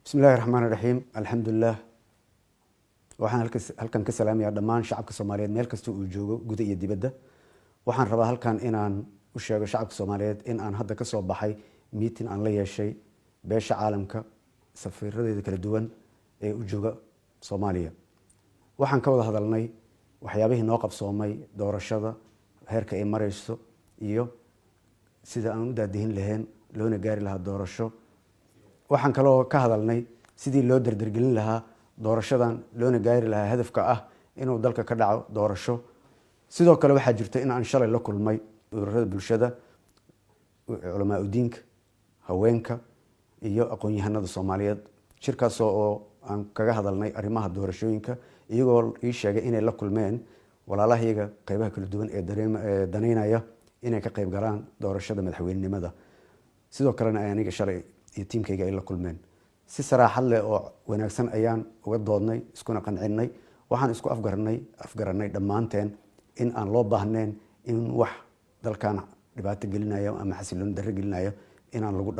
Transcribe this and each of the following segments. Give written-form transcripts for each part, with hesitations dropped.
بسم الله الرحمن الرحيم الحمد لله waxaan halkan ka salaamayaa dhammaan shacabka Soomaaliyeed meel kasta uu joogo gudaha iyo dibadda waxaan rabaa halkan inaan u sheego shacabka Soomaaliyeed in aan hadda ka soo baxay meeting aan la yeeshay beesha caalamka safiiradeeda kala duwan ee u jooga Soomaaliya waxaan ka wada hadalnay waxyaabihii noo qabsoomay doorashada heerka ay marayso iyo sida aan u daadihin lahayn loona gaari lahaa doorasho waxaan kaloo ka hadalnay sidii loo dardargelin lahaa doorashadan loona gaari lahaa hadafka ah inuu dalka ka dhaco doorasho sidoo kale waxaa jirta in aan shalay la kulmay ururada bulshada culamaa u diinka haweenka iyo aqoon-yahanada Soomaaliyeed shirkaas oo aan kaga hadalnay arrimaha doorashooyinka iyagoo ii sheegay inay la kulmeen walaalahayaga qaybaha kala duwan ee daneynaya inay ka qayb galaan doorashada madaxweynenimada sidoo kalena aniga shalay iyo tiimkayga ay la kulmeen si saraaxad leh oo wanaagsan ayaan uga doodnay iskuna qancinay waxaan isku afgaranay dhammaanteen in aan loo baahneen in wax dalkan dhibaato gelinayo ama xasiloon darro gelinayo inaan lagu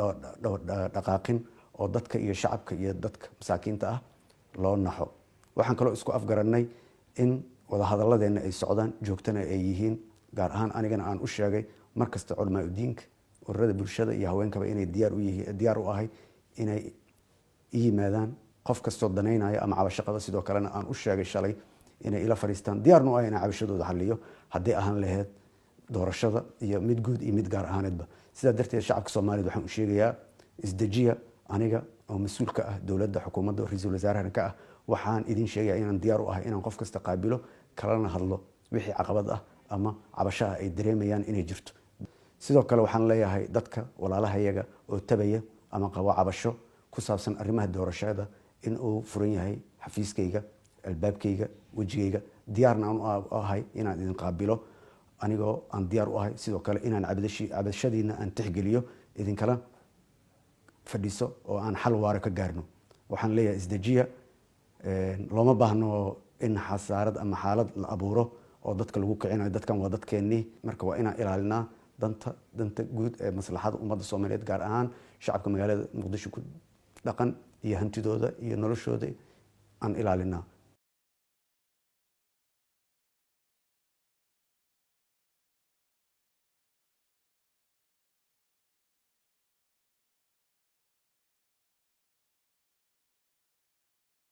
dhaqaaqin oo dadka iyo shacabka iyo dadka masaakiinta ah loo naxo waxaan kaloo isku afgaranay in wada hadalladeena ay socdaan joogtana ay yihiin gaar ahaan anigana aan u sheegay markasta culamaa u diinka ururada bulshada iyo haweenkaba inay diyaar u ahay inay yimaadaan qof kastoo daneynaya ama cabasho qaba sidoo kalena aan u sheegay shalay inay ila fariistaan diyaarna u ah inay cabashadooda xalliyo haddii ahaan lahayd doorashada iyo mid guud iyo mid gaar ahaaneedba sidaa darteed shacabka Soomaaliyeed waxaan u sheegayaa isdejiya aniga oo mas'uul ka ah dowladda xukuumadda ra'iisul wasaaraha ka ah waxaan idin sheegayaa inaan diyaar u ahay inaan qof kasta qaabilo kalena hadlo wixii caqabad ah ama cabashaha ay dareemayaan inay jirto sidoo kale waxaan leeyahay dadka walaalahayaga oo tabaya ama qabo cabasho ku saabsan arrimaha doorashada in uu furan yahay xafiiskayga albaabkayga wajigayga diyaarna aan u ahay inaan idin qaabilo anigoo aan diyaar u ahay sidoo kale inaan cabashadiina aan tixgeliyo idinkala fadhiiso oo aan xal waara ka gaarno waxaan leeyahay isdejiya looma baahno in xasaarad ama xaalad la abuuro oo dadka lagu kicinayo dadkan waa dadkeennii marka waa inaan ilaalinaa danta guud ee maslaxada ummadda Soomaaliyeed gaar ahaan shacabka magaalada Muqdisho ku dhaqan iyo hantidooda iyo noloshooda aan ilaalinaa